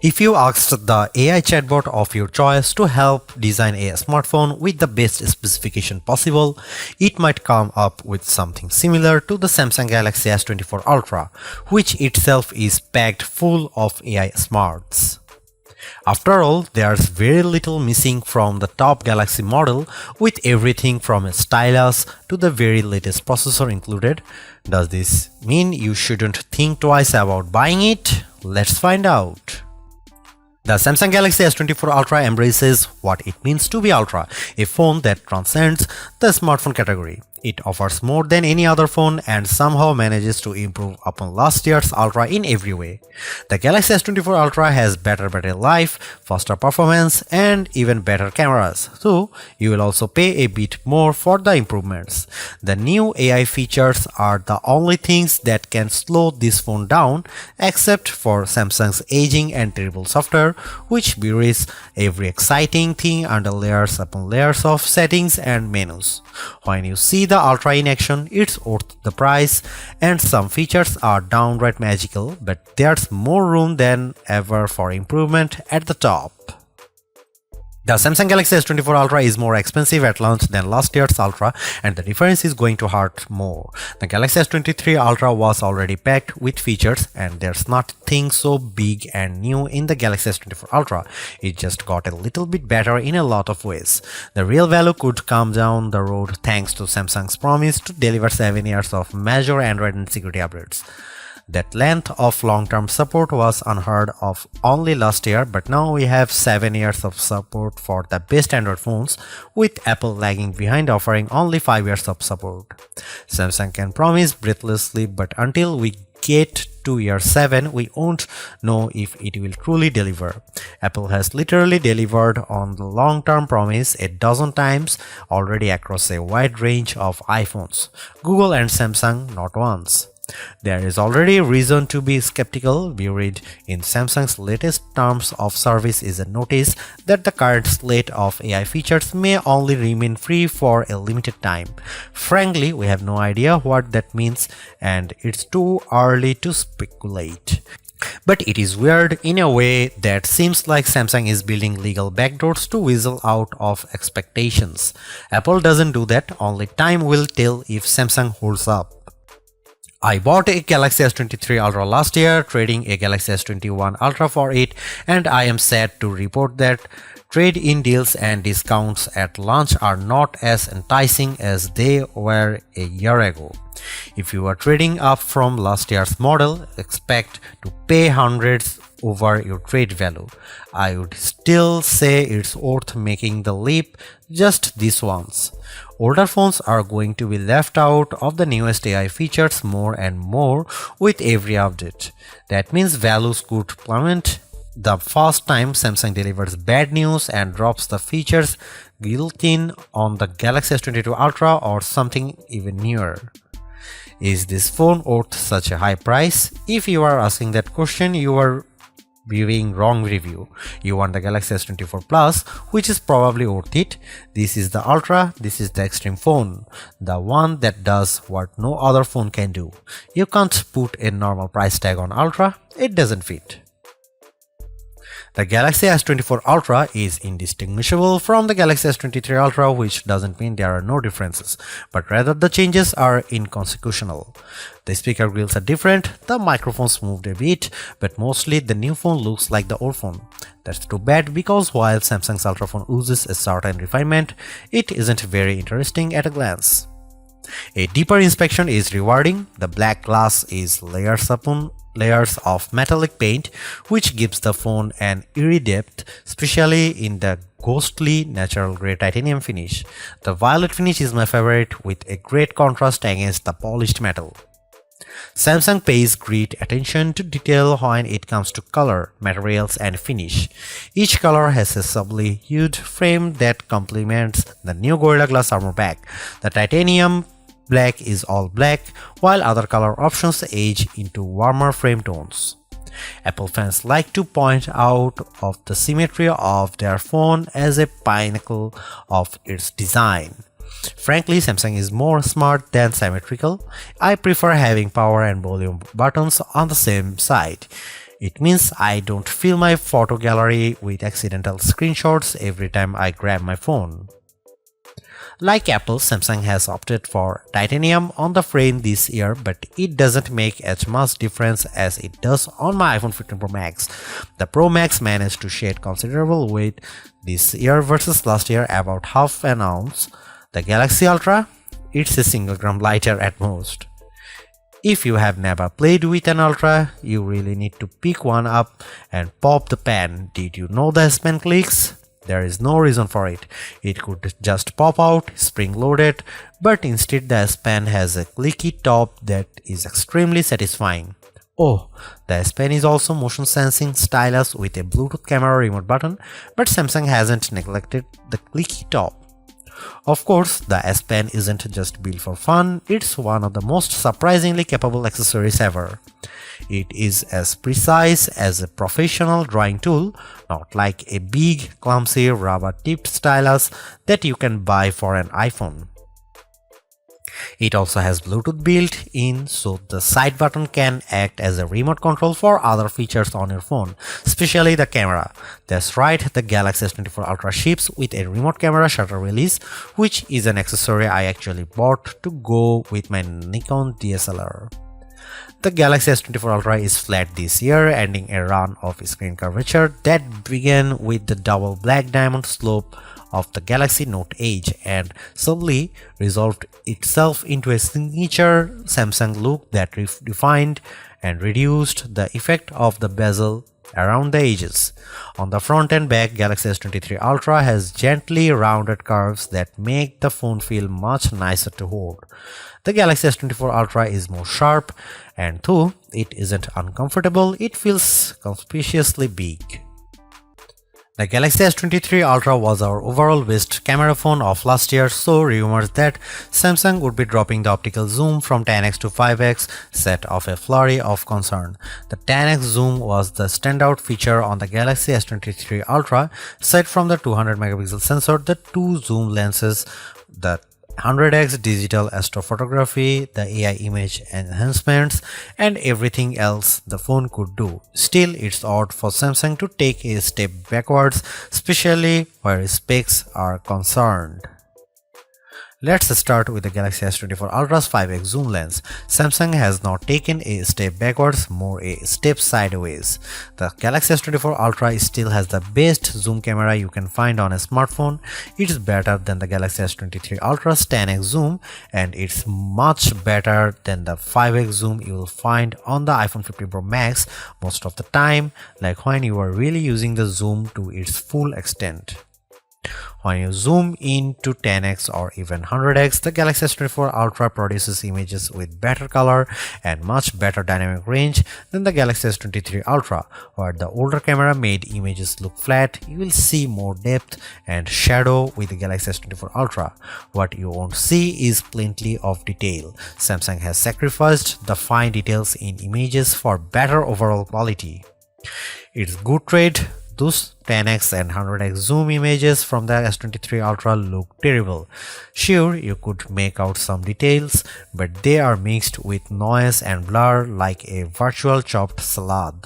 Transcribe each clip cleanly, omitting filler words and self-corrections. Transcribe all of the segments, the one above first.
If you asked the AI chatbot of your choice to help design a smartphone with the best specification possible, it might come up with something similar to the Samsung Galaxy S24 Ultra, which itself is packed full of AI smarts. After all, there's very little missing from the top Galaxy model, with everything from a stylus to the very latest processor included. Does this mean you shouldn't think twice about buying it? Let's find out. The Samsung Galaxy S24 Ultra embraces what it means to be Ultra, a phone that transcends the smartphone category. It offers more than any other phone and somehow manages to improve upon last year's Ultra in every way. The Galaxy S24 Ultra has better battery life, faster performance, and even better cameras, so you will also pay a bit more for the improvements. The new AI features are the only things that can slow this phone down, except for Samsung's aging and terrible software, which buries every exciting thing under layers upon layers of settings and menus. When you see the Ultra in action, it's worth the price, and some features are downright magical, but there's more room than ever for improvement at the top. The Samsung Galaxy S24 Ultra is more expensive at launch than last year's Ultra, and the difference is going to hurt more. The Galaxy S23 Ultra was already packed with features, and there's nothing so big and new in the Galaxy S24 Ultra. It just got a little bit better in a lot of ways. The real value could come down the road thanks to Samsung's promise to deliver 7 years of major Android and security updates. That length of long-term support was unheard of only last year, but now we have 7 years of support for the best Android phones, with Apple lagging behind offering only 5 years of support. Samsung can promise breathlessly, but until we get to year 7, we won't know if it will truly deliver. Apple has literally delivered on the long-term promise a dozen times already across a wide range of iPhones. Google and Samsung not once. There is already reason to be skeptical. Buried in Samsung's latest terms of service is a notice that the current slate of AI features may only remain free for a limited time. Frankly, we have no idea what that means, and it's too early to speculate. But it is weird in a way that seems like Samsung is building legal backdoors to weasel out of expectations. Apple doesn't do that, only time will tell if Samsung holds up. I bought a Galaxy S23 Ultra last year, trading a Galaxy S21 Ultra for it, and I am sad to report that trade-in deals and discounts at launch are not as enticing as they were a year ago. If you are trading up from last year's model, expect to pay hundreds over your trade value. I would still say it's worth making the leap just this once. Older phones are going to be left out of the newest AI features more and more with every update. That means values could plummet the first time Samsung delivers bad news and drops the features built-in on the Galaxy S22 Ultra or something even newer. Is this phone worth such a high price? If you are asking that question, you are viewing wrong review. You want the Galaxy S24 Plus, which is probably worth it. This is the Ultra, this is the extreme phone, the one that does what no other phone can do. You can't put a normal price tag on Ultra, it doesn't fit. The Galaxy S24 Ultra is indistinguishable from the Galaxy S23 Ultra, which doesn't mean there are no differences, but rather the changes are inconsequential. The speaker grills are different, the microphones moved a bit, but mostly the new phone looks like the old phone. That's too bad, because while Samsung's Ultra phone oozes a certain refinement, it isn't very interesting at a glance. A deeper inspection is rewarding. The black glass is layers upon layers of metallic paint, which gives the phone an eerie depth, especially in the ghostly natural grey titanium finish. The violet finish is my favorite, with a great contrast against the polished metal. Samsung pays great attention to detail when it comes to color, materials, and finish. Each color has a subtly hued frame that complements the new Gorilla Glass armor pack. The titanium black is all black, while other color options age into warmer frame tones. Apple fans like to point out of the symmetry of their phone as a pinnacle of its design. Frankly, Samsung is more smart than symmetrical. I prefer having power and volume buttons on the same side. It means I don't fill my photo gallery with accidental screenshots every time I grab my phone. Like Apple, Samsung has opted for titanium on the frame this year, but it doesn't make as much difference as it does on my iPhone 15 Pro Max. The Pro Max managed to shed considerable weight this year versus last year, about half an ounce. The Galaxy Ultra, it's a single gram lighter at most. If you have never played with an Ultra, you really need to pick one up and pop the pen. Did you know the S Pen clicks? There is no reason for it. It could just pop out, spring-loaded, but instead the S Pen has a clicky top that is extremely satisfying. Oh, the S Pen is also motion sensing stylus with a Bluetooth camera remote button, but Samsung hasn't neglected the clicky top. Of course, the S Pen isn't just built for fun, it's one of the most surprisingly capable accessories ever. It is as precise as a professional drawing tool, not like a big, clumsy, rubber-tipped stylus that you can buy for an iPhone. It also has Bluetooth built in, so the side button can act as a remote control for other features on your phone, especially the camera. That's right, the Galaxy S24 Ultra ships with a remote camera shutter release, which is an accessory I actually bought to go with my Nikon DSLR. The Galaxy S24 Ultra is flat this year, ending a run of screen curvature that began with the double black diamond slope of the Galaxy Note Edge and subtly resolved itself into a signature Samsung look that refined and reduced the effect of the bezel around the edges. On the front and back, Galaxy S23 Ultra has gently rounded curves that make the phone feel much nicer to hold. The Galaxy S24 Ultra is more sharp, and though it isn't uncomfortable, it feels conspicuously big. The Galaxy S23 Ultra was our overall best camera phone of last year, so rumors that Samsung would be dropping the optical zoom from 10x to 5x set off a flurry of concern. The 10x zoom was the standout feature on the Galaxy S23 Ultra. Aside from the 200 megapixel sensor, the two zoom lenses, the 100x digital astrophotography, the AI image enhancements, and everything else the phone could do. Still, it's odd for Samsung to take a step backwards, especially where specs are concerned. Let's start with the Galaxy S24 Ultra's 5x zoom lens. Samsung has not taken a step backwards, more a step sideways. The Galaxy S24 Ultra still has the best zoom camera you can find on a smartphone. It's better than the Galaxy S23 Ultra's 10x zoom, and it's much better than the 5x zoom you will find on the iPhone 15 Pro Max most of the time, like when you are really using the zoom to its full extent. When you zoom in to 10x or even 100x, the Galaxy S24 Ultra produces images with better color and much better dynamic range than the Galaxy S23 Ultra. Where the older camera made images look flat, you will see more depth and shadow with the Galaxy S24 Ultra. What you won't see is plenty of detail. Samsung has sacrificed the fine details in images for better overall quality. It's good trade. Those 10x and 100x zoom images from the S23 Ultra look terrible. Sure, you could make out some details, but they are mixed with noise and blur like a virtual chopped salad.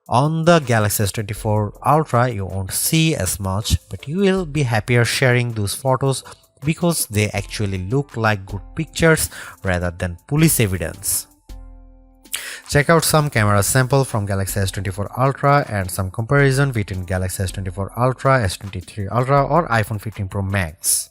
On the Galaxy S24 Ultra, you won't see as much, but you will be happier sharing those photos because they actually look like good pictures rather than police evidence. Check out some camera sample from Galaxy S24 Ultra and some comparison between Galaxy S24 Ultra, S23 Ultra or iPhone 15 Pro Max.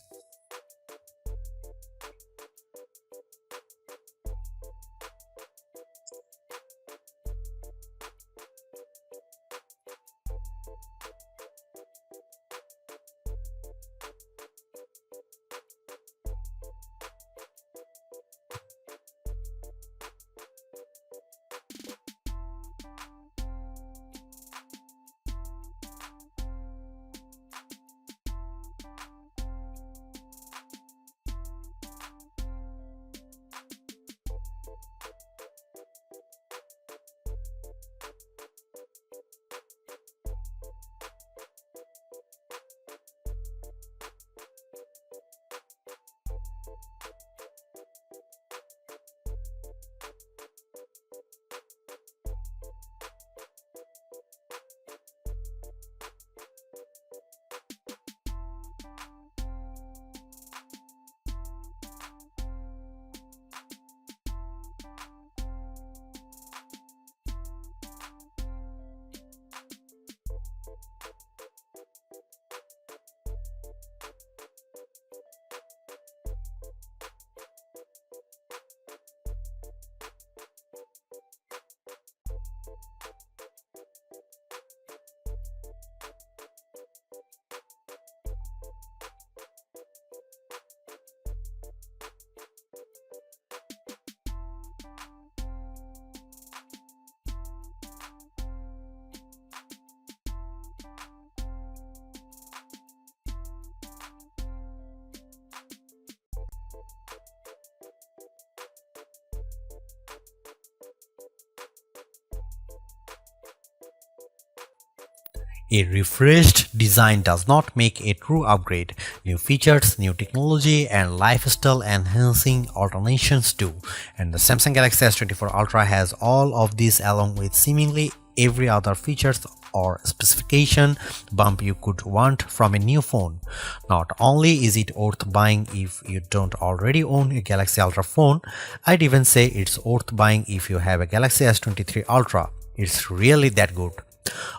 A refreshed design does not make a true upgrade. New features, new technology, and lifestyle enhancing alternations do. And the Samsung Galaxy S24 Ultra has all of these along with seemingly every other features or specification bump you could want from a new phone. Not only is it worth buying if you don't already own a Galaxy Ultra phone, I'd even say it's worth buying if you have a Galaxy S23 Ultra. It's really that good.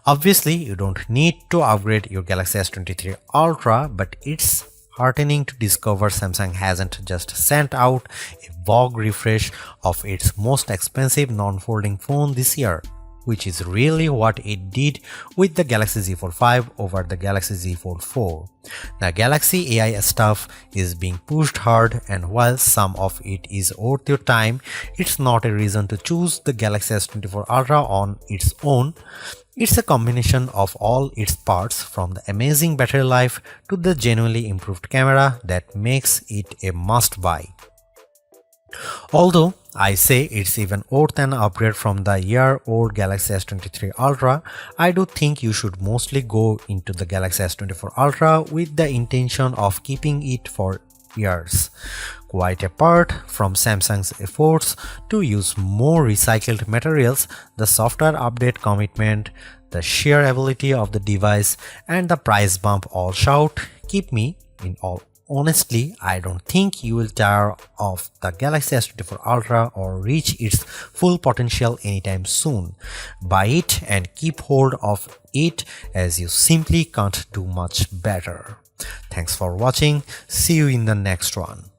Obviously, you don't need to upgrade your Galaxy S23 Ultra, but it's heartening to discover Samsung hasn't just sent out a vague refresh of its most expensive non-folding phone this year, which is really what it did with the Galaxy Z Fold 5 over the Galaxy Z Fold 4. The Galaxy AI stuff is being pushed hard, and while some of it is worth your time, it's not a reason to choose the Galaxy S24 Ultra on its own. It's a combination of all its parts, from the amazing battery life to the genuinely improved camera, that makes it a must-buy. Although I say it's even worth an upgrade from the year-old Galaxy S23 Ultra, I do think you should mostly go into the Galaxy S24 Ultra with the intention of keeping it for years. Quite apart from Samsung's efforts to use more recycled materials, the software update commitment, the sheer ability of the device, and the price bump all shout, keep me in all. Honestly, I don't think you will tire of the Galaxy S24 Ultra or reach its full potential anytime soon. Buy it and keep hold of it, as you simply can't do much better. Thanks for watching. See you in the next one.